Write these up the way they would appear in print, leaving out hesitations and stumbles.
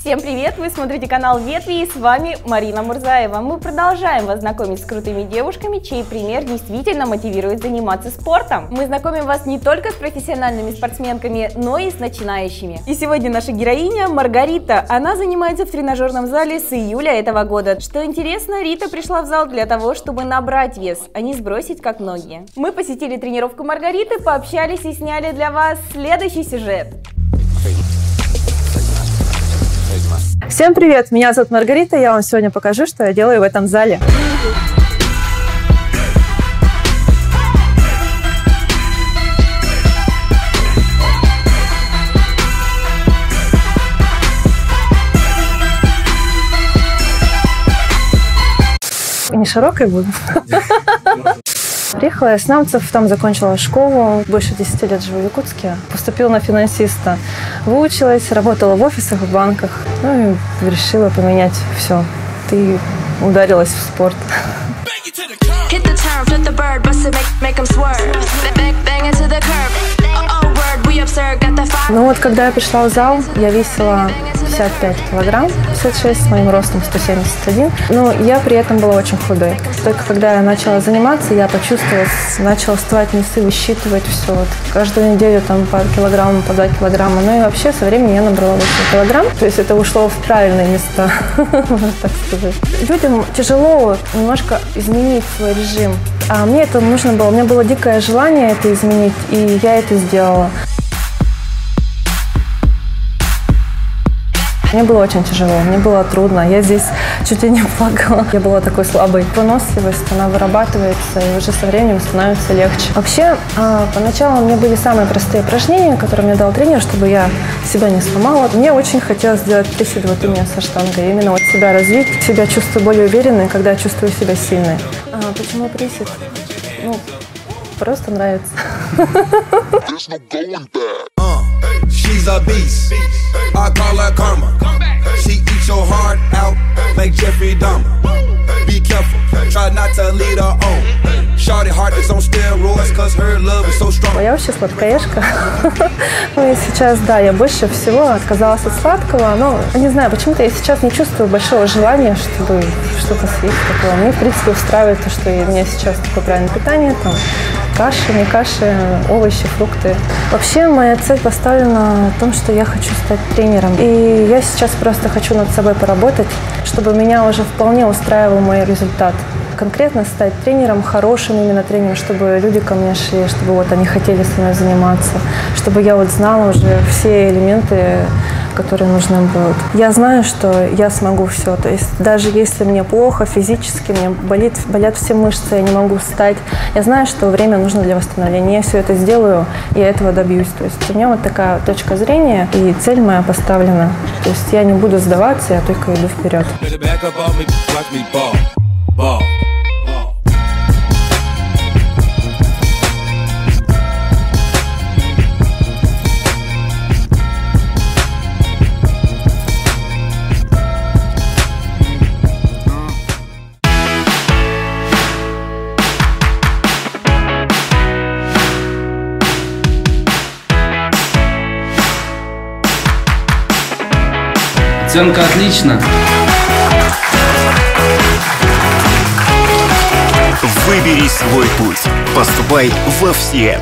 Всем привет! Вы смотрите канал Ветви, и с вами Марина Мурзаева. Мы продолжаем вас знакомить с крутыми девушками, чей пример действительно мотивирует заниматься спортом. Мы знакомим вас не только с профессиональными спортсменками, но и с начинающими. И сегодня наша героиня Маргарита. Она занимается в тренажерном зале с июля этого года. Что интересно, Рита пришла в зал для того, чтобы набрать вес, а не сбросить, как многие. Мы посетили тренировку Маргариты, пообщались и сняли для вас следующий сюжет. Всем привет! Меня зовут Маргарита, я вам сегодня покажу, что я делаю в этом зале. Не широкой буду. Приехала я с Намцев, там закончила школу, больше 10 лет живу в Якутске. Поступила на финансиста, выучилась, работала в офисах, в банках. Ну и решила поменять все. Ты ударилась в спорт. Ну вот, когда я пришла в зал, я весила 55 килограмм, 56, с моим ростом 171. Но я при этом была очень худой. Только когда я начала заниматься, я почувствовала, начала вставать весы, высчитывать все. Вот. Каждую неделю там по килограмму, по 2 килограмма. Ну и вообще со временем я набрала 8 килограмм. То есть это ушло в правильные места, можно так сказать. Людям тяжело немножко изменить свой режим. А мне это нужно было. У меня было дикое желание это изменить, и я это сделала. Мне было очень тяжело, мне было трудно, я здесь чуть ли не плакала. Я была такой слабой. Выносливость, она вырабатывается, и уже со временем становится легче. Вообще, поначалу у меня были самые простые упражнения, которые мне дал тренер, чтобы я себя не сломала. Мне очень хотелось сделать присед вот именно со штангой, именно вот себя развить, себя чувствую более уверенной, когда я чувствую себя сильной. Почему присед? Ну, просто нравится. She's a beast. I call her karma. She eats your heart out like Jeffrey Dahmer. Be careful, try not to lead her on. Shorty heart is on steroids, cause her love is so strong. Я вообще сладкоежка. Ну и сейчас, да, я больше всего отказалась от сладкого. Но не знаю, почему-то я сейчас не чувствую большого желания, чтобы что-то съесть такого. Мне, в принципе, устраивает то, что у меня сейчас такое правильное питание. Там каши, не каши, овощи, фрукты. Вообще моя цель поставлена в том, что я хочу стать тренером. И я сейчас просто хочу над собой поработать, чтобы меня уже вполне устраивал мой результат. Конкретно стать тренером, хорошим именно тренером, чтобы люди ко мне шли, чтобы вот они хотели со мной заниматься, чтобы я вот знала уже все элементы, которые нужны будут. Я знаю, что я смогу все. То есть даже если мне плохо физически, мне болят все мышцы, я не могу встать, я знаю, что время нужно для восстановления. Я все это сделаю, и я этого добьюсь. То есть у меня вот такая точка зрения, и цель моя поставлена. То есть я не буду сдаваться, я только иду вперед. Оценка отлично. Выбери свой путь. Поступай во ФСИЭМ.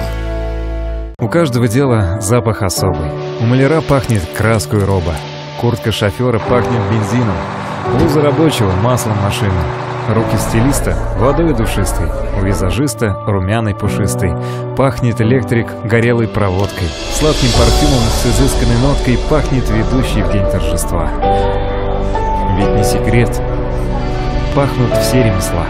У каждого дела запах особый. У маляра пахнет краской роба. Куртка шофера пахнет бензином. Блуза рабочего – маслом машины. Руки стилиста – водой душистой. У визажиста – румяной пушистой. Пахнет электрик горелой проводкой. Сладким парфюмом с изысканной ноткой пахнет ведущий в день торжества. Ведь не секрет, пахнут все ремесла.